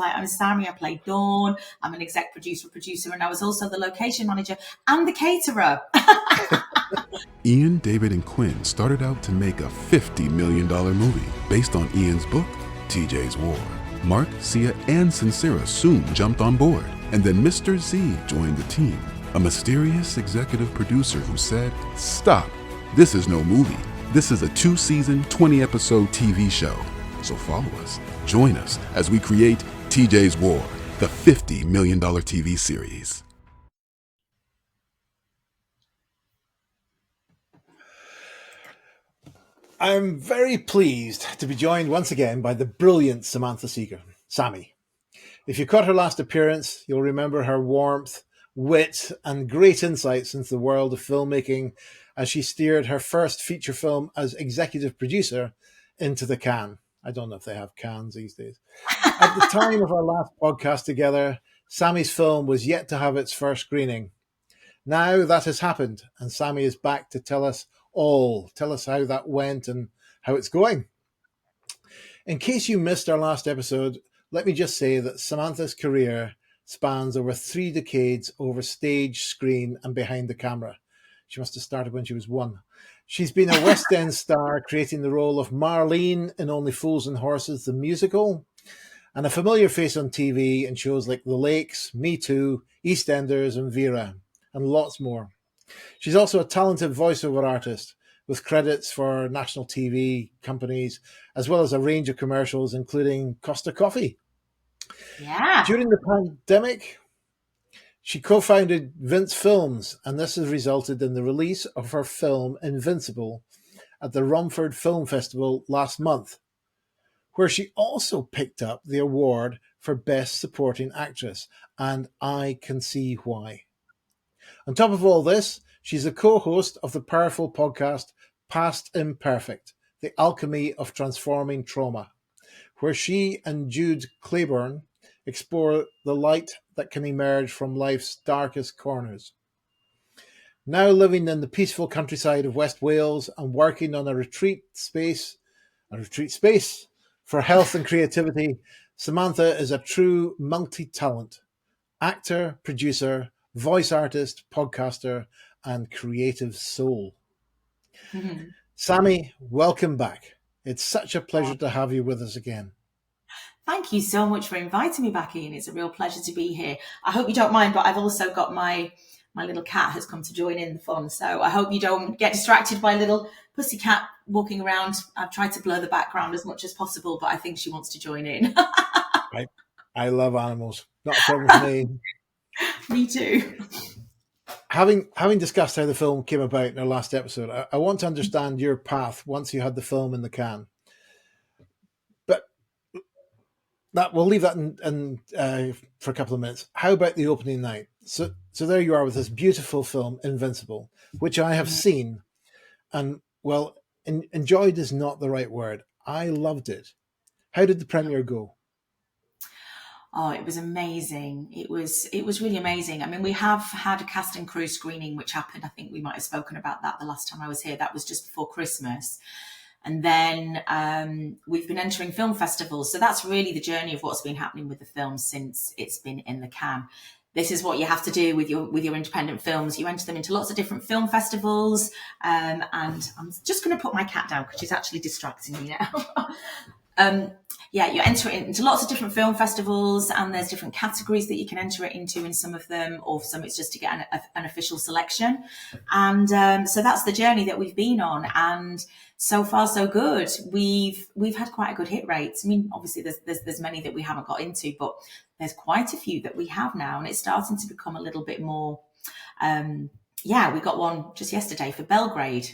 I'm Sammy, I play Dawn, I'm an exec producer, and I was also the location manager and the caterer. Ian, David, and Quinn started out to make a $50 million movie based on Ian's book, TJ's War. Mark, Sia, and Sincera soon jumped on board, and then Mr. Z joined the team, a mysterious executive producer who said, "Stop, this is no movie. This is a 2-season, 20-episode TV show. So follow us, join us as we create TJ's War, the $50 million TV series." I'm very pleased to be joined once again by the brilliant Samantha Seager, Sammy. If you caught her last appearance, you'll remember her warmth, wit, and great insights into the world of filmmaking as she steered her first feature film as executive producer into the can. I don't know if they have cans these days. At the time of our last podcast together, Sammy's film was yet to have its first screening. Now that has happened, and Sammy is back to tell us how that went and how it's going. In case you missed our last episode, let me just say that Samantha's career spans over 3 decades over stage, screen, and behind the camera. She must have started when she was 1. She's been a West End star, creating the role of Marlene in Only Fools and Horses, the musical, and a familiar face on TV in shows like The Lakes, Me Too, EastEnders, and Vera, and lots more. She's also a talented voiceover artist with credits for national TV companies, as well as a range of commercials, including Costa Coffee. Yeah. During the pandemic, she co-founded Vince Films, and this has resulted in the release of her film Invincible at the Romford Film Festival last month, where she also picked up the award for Best Supporting Actress, and I can see why. On top of all this, she's a co-host of the powerful podcast Past Imperfect, The Alchemy of Transforming Trauma, where she and Jude Claiborne explore the light that can emerge from life's darkest corners. Now living in the peaceful countryside of West Wales and working on a retreat space for health and creativity, Samantha is a true multi-talent actor, producer, voice artist, podcaster, and creative soul. Mm-hmm. Sammy, welcome back. It's such a pleasure to have you with us again. Thank you so much for inviting me back, Ian. It's a real pleasure to be here. I hope you don't mind, but I've also got my little cat has come to join in the fun. So I hope you don't get distracted by little pussycat walking around. I've tried to blur the background as much as possible, but I think she wants to join in. I love animals. Not a problem for me. Me too. Having discussed how the film came about in our last episode, I want to understand your path once you had the film in the can. But we'll leave that for a couple of minutes. How about the opening night? So there you are with this beautiful film, Invincible, which I have seen, and well, enjoyed is not the right word. I loved it. How did the premiere go? Oh, it was amazing. It was really amazing. I mean, we have had a cast and crew screening, which happened. I think we might have spoken about that the last time I was here. That was just before Christmas. And then we've been entering film festivals. So that's really the journey of what's been happening with the film since it's been in the can. This is what you have to do with your independent films. You enter them into lots of different film festivals. And I'm just going to put my cat down because she's actually distracting me now. You enter it into lots of different film festivals, and there's different categories that you can enter it into in some of them, or some it's just to get an official selection. And so that's the journey that we've been on. And so far, so good. We've had quite a good hit rate. I mean, obviously there's many that we haven't got into, but there's quite a few that we have now, and it's starting to become a little bit more. We got one just yesterday for Belgrade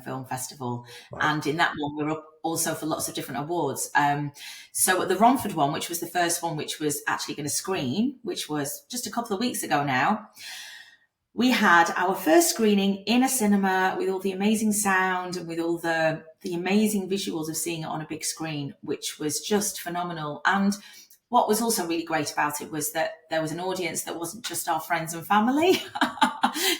Film Festival. Right. And in that one, we were up also for lots of different awards. So at the Romford one, which was the first one, which was actually going to screen, which was just a couple of weeks ago now, we had our first screening in a cinema with all the amazing sound and with all the amazing visuals of seeing it on a big screen, which was just phenomenal. And what was also really great about it was that there was an audience that wasn't just our friends and family.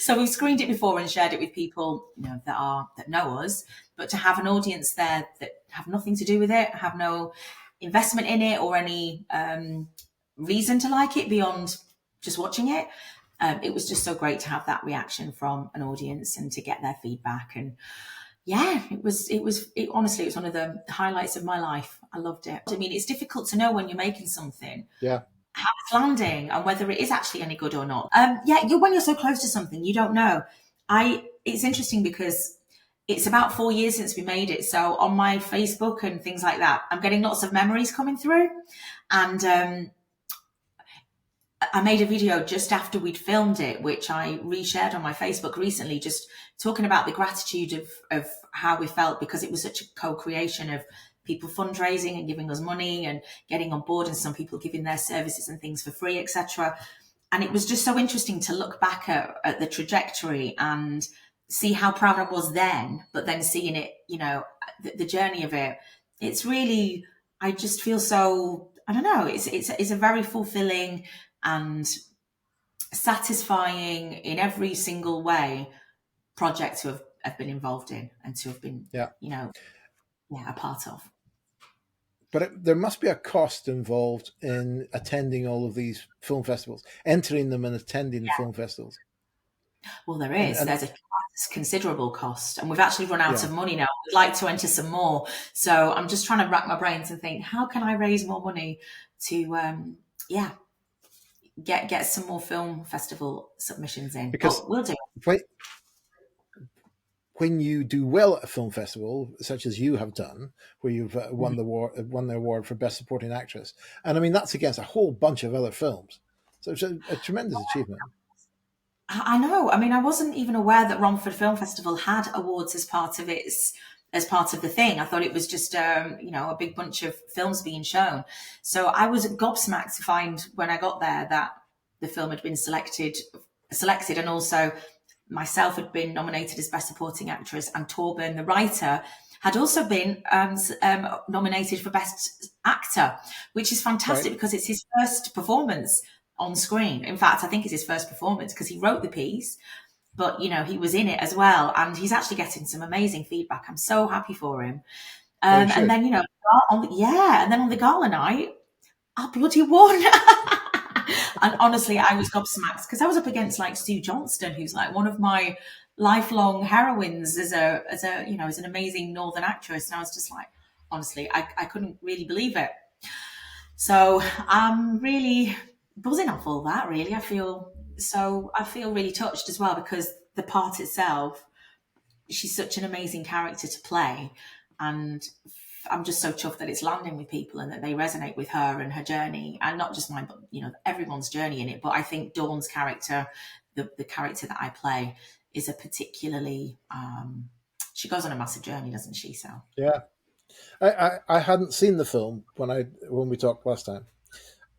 So we've screened it before and shared it with people, that know us, but to have an audience there that have nothing to do with it, have no investment in it or any reason to like it beyond just watching it. It was just so great to have that reaction from an audience and to get their feedback. And yeah, it honestly, it was one of the highlights of my life. I loved it. I mean, it's difficult to know when you're making something Yeah. how it's landing and whether it is actually any good or not. When you're so close to something, you don't know. It's interesting because it's about 4 years since we made it. So on my Facebook and things like that, I'm getting lots of memories coming through. And I made a video just after we'd filmed it, which I reshared on my Facebook recently, just talking about the gratitude of how we felt, because it was such a co-creation of people fundraising and giving us money and getting on board, and some people giving their services and things for free, etc. And it was just so interesting to look back at the trajectory and see how proud I was then, but then seeing it, the journey of it. It's really, I just feel so, I don't know, it's a very fulfilling and satisfying in every single way project to have been involved in and to have been, a part of. But there must be a cost involved in attending all of these film festivals, entering them and attending film festivals. Well, there is. There's a considerable cost, and we've actually run out of money now. We'd like to enter some more, so I'm just trying to rack my brains and think, how can I raise more money to, get some more film festival submissions in? Because we'll do. When you do well at a film festival, such as you have done, where you've won the award for Best Supporting Actress, and I mean that's against a whole bunch of other films, so it's a tremendous achievement. I know. I mean, I wasn't even aware that Romford Film Festival had awards as part of the thing. I thought it was just a big bunch of films being shown. So I was gobsmacked to find when I got there that the film had been selected, and also myself had been nominated as Best Supporting Actress, and Torben, the writer, had also been nominated for Best Actor, which is fantastic because it's his first performance on screen. In fact, I think it's his first performance because he wrote the piece, but he was in it as well, and he's actually getting some amazing feedback. I'm so happy for him. And then and then on the gala night, I bloody won. And honestly, I was gobsmacked because I was up against like Sue Johnston, who's like one of my lifelong heroines as an amazing Northern actress. And I was just like, honestly, I couldn't really believe it. So I'm really buzzing off all that, really. I feel really touched as well, because the part itself, she's such an amazing character to play, and I'm just so chuffed that it's landing with people and that they resonate with her and her journey, and not just mine, but everyone's journey in it. But I think Dawn's character, the character that I play, is a particularly she goes on a massive journey, doesn't she? So yeah, I hadn't seen the film when we talked last time.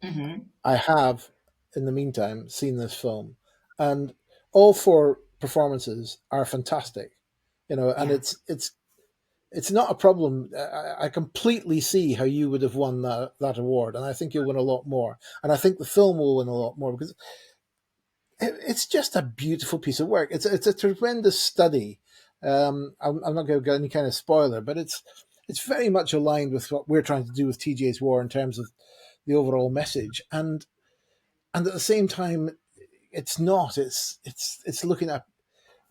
Mm-hmm. I have, in the meantime, seen this film, and all 4 performances are fantastic. And it's not a problem. I completely see how you would have won that award, and I think you'll win a lot more. And I think the film will win a lot more, because it's just a beautiful piece of work. It's a tremendous study. I'm not going to get any kind of spoiler, but it's very much aligned with what we're trying to do with TJ's War in terms of the overall message, and at the same time, it's not. It's looking at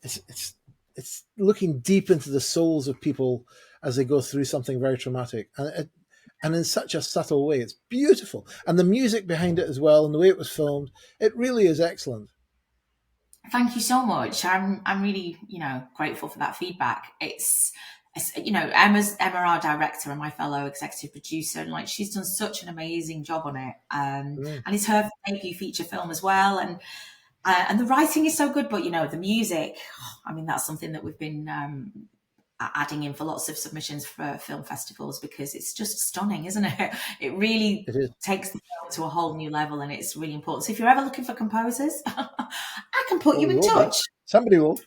it's looking deep into the souls of people as they go through something very traumatic, and in such a subtle way. It's beautiful, and the music behind it as well, and the way it was filmed, it really is excellent. Thank you so much. I'm really grateful for that feedback. It's Emma, our director, and my fellow executive producer, and like she's done such an amazing job on it. And it's her debut feature film as well, and the writing is so good. But the music, I mean, that's something that we've been adding in for lots of submissions for film festivals, because it's just stunning, isn't it? It really takes the film to a whole new level, and it's really important. So if you're ever looking for composers, I can put you in touch. Somebody will.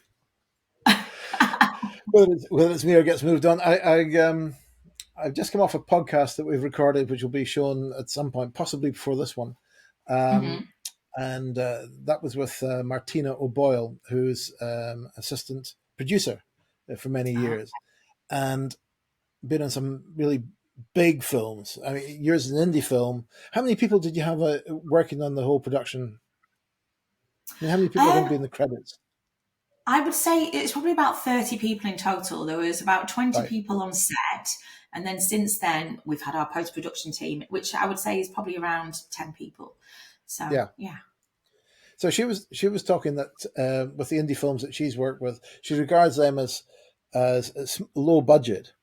Whether it's me or gets moved on, I've just come off a podcast that we've recorded, which will be shown at some point, possibly before this one. And that was with Martina O'Boyle, who's assistant producer for many years, and been on some really big films. I mean, yours is an indie film. How many people did you have working on the whole production? I mean, how many people are going to be Um, in the credits? I would say it's probably about 30 people in total. There was about 20 Right. people on set. And then since then, we've had our post production team, which I would say is probably around 10 people. So, Yeah. yeah. So she was talking that with the indie films that she's worked with, she regards them as low budget.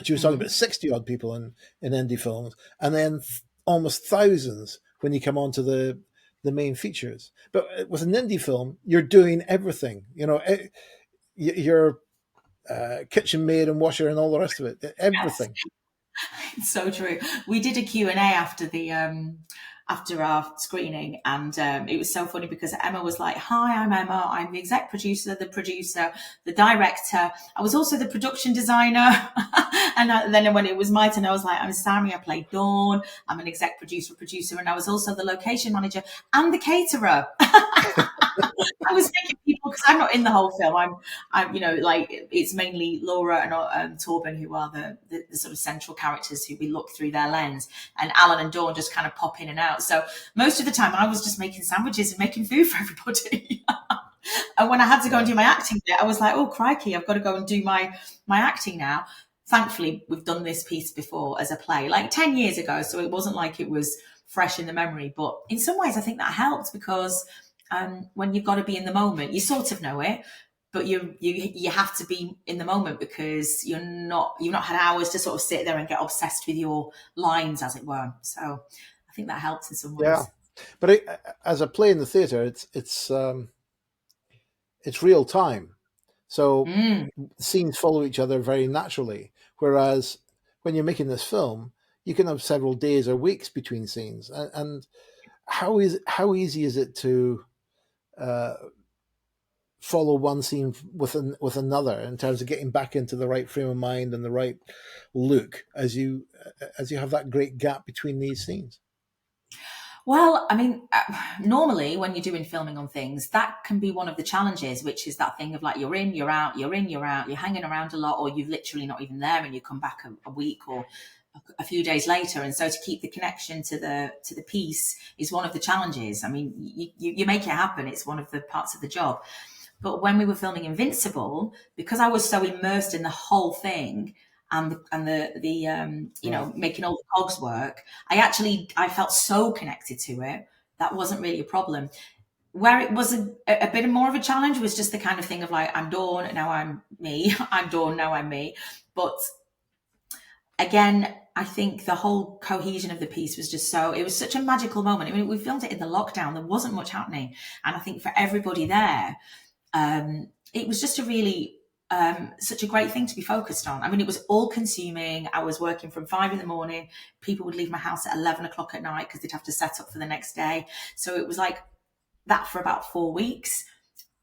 She was talking about Hmm. 60 odd people in indie films, and then almost thousands when you come on to the main features. But with an indie film, you're doing everything. You're kitchen maid and washer and all the rest of it. Yes. Everything. It's so true. We did a Q&A after the after our screening, and it was so funny because Emma was like, "Hi, I'm Emma. I'm the exec producer, the director. I was also the production designer." And then when it was my turn, I was like, "I'm Sammy. I play Dawn. I'm an exec producer, and I was also the location manager and the caterer." I was making people because I'm not in the whole film. I'm, like it's mainly Laura and Torben who are the sort of central characters who we look through their lens, and Alan and Dawn just kind of pop in and out. So most of the time, I was just making sandwiches and making food for everybody. And when I had to go and Yeah. do my acting bit, I was like, "Oh crikey, I've got to go and do my acting now." Thankfully, we've done this piece before as a play, like 10 years ago, so it wasn't like it was fresh in the memory. But in some ways, I think that helped because when you've got to be in the moment, you sort of know it, but you have to be in the moment because you've not had hours to sort of sit there and get obsessed with your lines, as it were. So I think that helps in some Yeah. ways. But as a play in the theatre, it's real time. So Mm. scenes follow each other very naturally. Whereas when you're making this film, you can have several days or weeks between scenes. And how easy is it to uh, follow one scene with another in terms of getting back into the right frame of mind and the right look as you have that great gap between these scenes? Well, I mean, normally when you're doing filming on things, that can be one of the challenges, which is that thing of like you're in, you're out, you're in, you're out, you're hanging around a lot, or you're literally not even there, and you come back a week or a few days later. And so to keep the connection to the piece is one of the challenges. I mean, you make it happen. It's one of the parts of the job. But when we were filming Invincible, because I was so immersed in the whole thing and the Right. making all the cogs work, I felt so connected to it that wasn't really a problem. Where it was a bit more of a challenge was just the kind of thing of like, I'm Dawn, now I'm me. I'm Dawn, now I'm me. But again, I think the whole cohesion of the piece was just it was such a magical moment. I mean, we filmed it in the lockdown. There wasn't much happening. And I think for everybody there, it was just a really such a great thing to be focused on. I mean, it was all consuming. I was working from 5 in the morning. People would leave my house at 11 o'clock at night because they'd have to set up for the next day. So it was like that for about 4 weeks.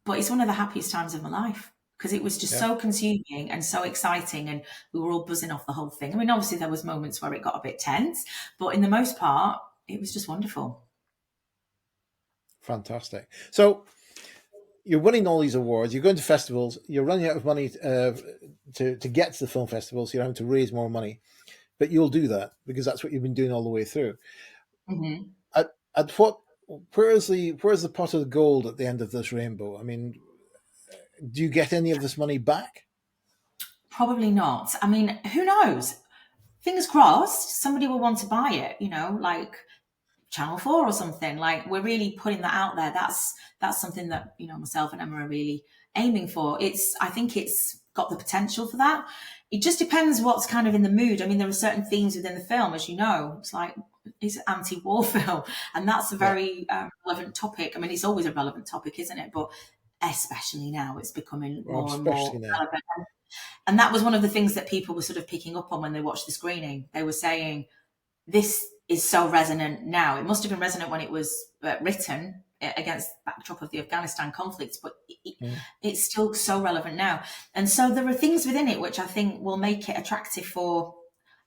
But it's one of the happiest times of my life because it was just Yeah. so consuming and so exciting, and we were all buzzing off the whole thing. I mean, obviously there was moments where it got a bit tense, but in the most part, it was just wonderful. Fantastic. So you're winning all these awards. You're going to festivals. You're running out of money to get to the film festivals. So you're having to raise more money, but you'll do that because that's what you've been doing all the way through. Hmm. At what? Where's the pot of gold at the end of this rainbow? I mean, do you get any of this money back? Probably not. I mean, who knows? Fingers crossed, somebody will want to buy it, like Channel 4 or something. Like we're really putting that out there. That's something that, myself and Emma are really aiming for. I think it's got the potential for that. It just depends what's kind of in the mood. I mean, there are certain themes within the film, as you know. It's like it's an anti-war film, and that's a Yeah. very relevant topic. I mean, it's always a relevant topic, isn't it? But especially now, it's becoming Well, more and more especially now. relevant. And that was one of the things that people were sort of picking up on when they watched the screening. They were saying, this is so resonant now. It must have been resonant when it was written against the backdrop of the Afghanistan conflict, but Mm. it's still so relevant now. And so there are things within it which I think will make it attractive for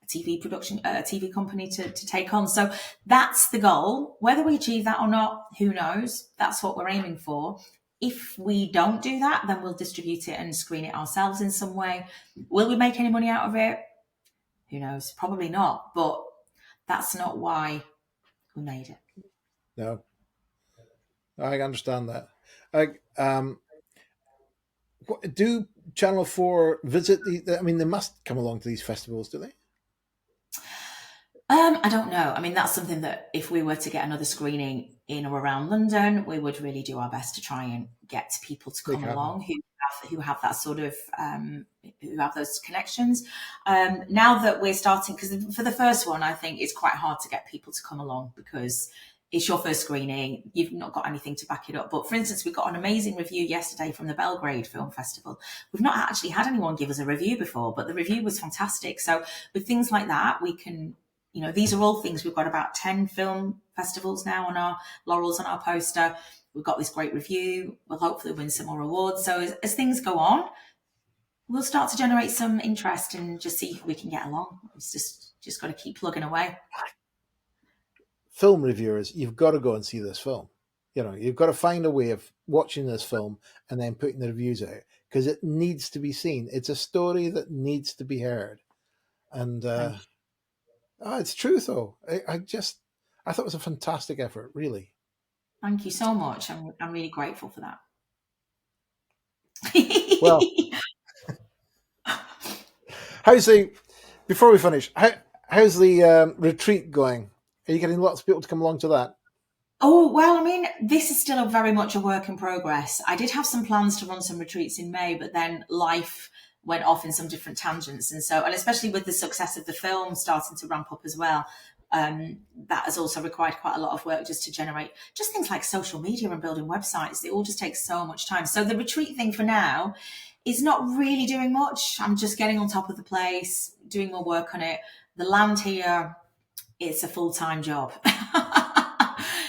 a TV production, a TV company to take on. So that's the goal. Whether we achieve that or not, who knows? That's what we're aiming for. If we don't do that, then we'll distribute it and screen it ourselves in some way. Will we make any money out of it? Who knows? Probably not, but that's not why we made it. No, I understand that. I do Channel 4 visit I mean, they must come along to these festivals, do they? I don't know. I mean, that's something that if we were to get another screening in or around London, we would really do our best to try and get people to Make come happen. along who have that sort of who have those connections. Now that we're starting, because for the first one, I think it's quite hard to get people to come along because it's your first screening. You've not got anything to back it up. But for instance, we got an amazing review yesterday from the Belgrade Film Festival. We've not actually had anyone give us a review before, but the review was fantastic. So with things like that, we can, these are all things. We've got about 10 film festivals now on our laurels on our poster. We've got this great review. We'll hopefully win some more awards. So as things go on, we'll start to generate some interest and just see if we can get along. It's just got to keep plugging away. Film reviewers, you've got to go and see this film. You've got to find a way of watching this film and then putting the reviews out, because it needs to be seen. It's a story that needs to be heard. And it's true, though. I thought it was a fantastic effort, really. Thank you so much. I'm really grateful for that. Well, before we finish, how's the retreat going? Are you getting lots of people to come along to that? Oh, well, I mean, this is still very much a work in progress. I did have some plans to run some retreats in May, but then life went off in some different tangents. And especially with the success of the film starting to ramp up as well, that has also required quite a lot of work just to generate just things like social media and building websites. It all just takes so much time. So the retreat thing for now is not really doing much. I'm just getting on top of the place, doing more work on it. The land here, it's a full-time job.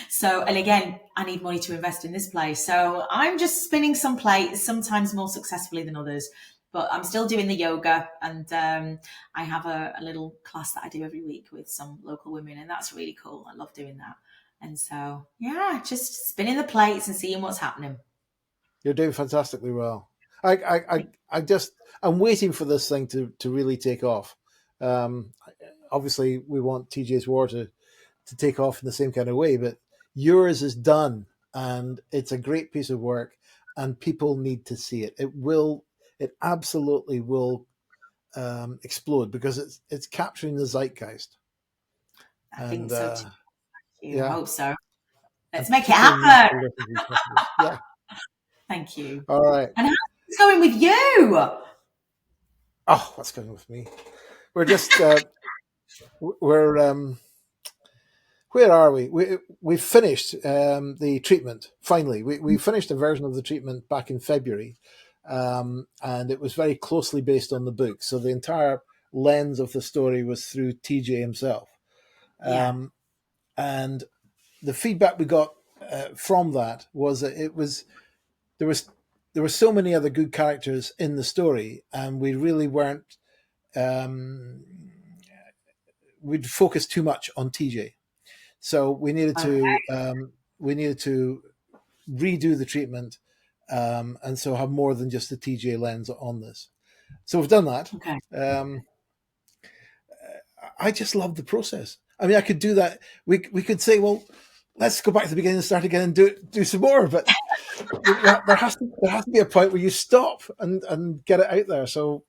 So, and again, I need money to invest in this place. So I'm just spinning some plates, sometimes more successfully than others, but I'm still doing the yoga. And I have a little class that I do every week with some local women, and that's really cool. I love doing that. And so, yeah, just spinning the plates and seeing what's happening. You're doing fantastically well. I'm waiting for this thing to really take off. Obviously, we want TJ's War to take off in the same kind of way, but yours is done, and it's a great piece of work, and people need to see it. It absolutely will explode, because it's capturing the zeitgeist. I think so too. Yeah. I hope so. Let's make it happen. Yeah. Thank you. All right. And how's it going with you? Oh, what's going with me? We're just where are we? We finished the treatment finally. We finished a version of the treatment back in February, and it was very closely based on the book. So the entire lens of the story was through TJ himself. Yeah. And the feedback we got from that was that there were so many other good characters in the story, and we really weren't. We'd focused too much on TJ, so we needed to redo the treatment, and so have more than just the TJ lens on this. So we've done that. Okay. I just love the process. I mean, I could do that. We could say, well, let's go back to the beginning and start again and do some more. But there has to be a point where you stop and get it out there. So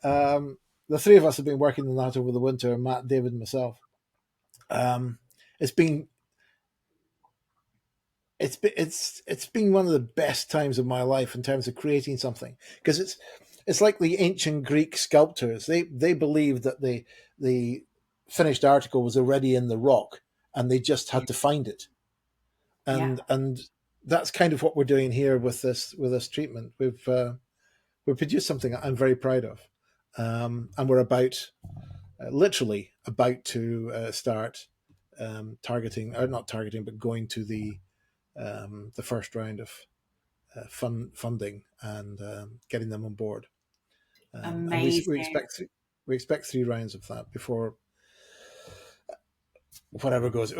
the three of us have been working on that over the winter, Matt, David, and myself. It's been one of the best times of my life in terms of creating something, because it's like the ancient Greek sculptors. They believed that the finished article was already in the rock, and they just had to find it. And that's kind of what we're doing here with this treatment. We've produced something I'm very proud of, and we're literally about to start not targeting, but going to the first round of funding and getting them on board. Amazing. And we expect 3 rounds of that before whatever goes.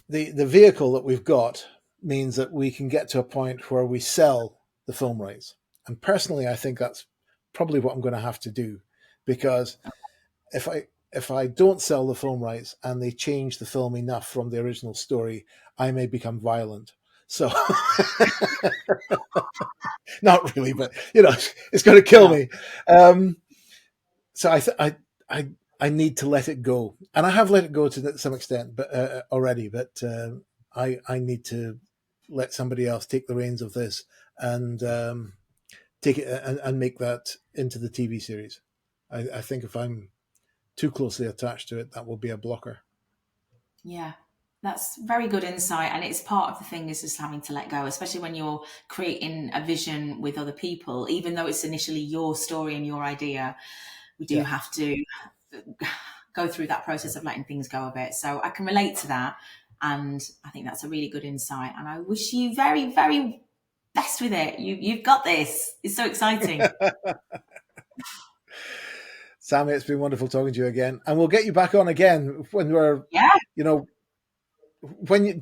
The vehicle that we've got means that we can get to a point where we sell the film rights. And personally, I think that's probably what I'm going to have to do, because if I don't sell the film rights and they change the film enough from the original story, I may become violent. So, not really, but it's going to kill me. So I need to let it go, and I have let it go to some extent, but already. But I need to let somebody else take the reins of this and take it and make that into the TV series. I think if I'm too closely attached to it, that will be a blocker. Yeah, that's very good insight. And it's part of the thing is just having to let go, especially when you're creating a vision with other people, even though it's initially your story and your idea, we do have to go through that process of letting things go a bit. So I can relate to that. And I think that's a really good insight. And I wish you very, very best with it. You've got this. It's so exciting. Sammy, it's been wonderful talking to you again, and we'll get you back on again when we're, when you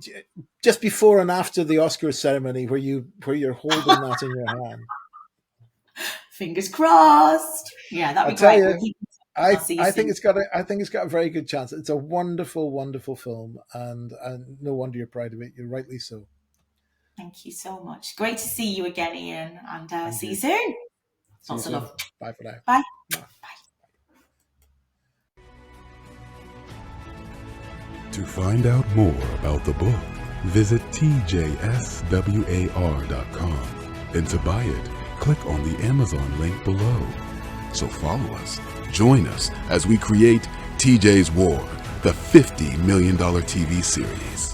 just before and after the Oscars ceremony, where you're holding that in your hand. Fingers crossed. Yeah, that'd be great. I think it's got a very good chance. It's a wonderful, wonderful film, and no wonder you're proud of it. You're rightly so. Thank you so much. Great to see you again, Ian, and see you soon. Lots of love. Bye for now. Bye. Bye. To find out more about the book, visit tjswar.com. And to buy it, click on the Amazon link below. So follow us, join us as we create TJ's War, the $50 million TV series.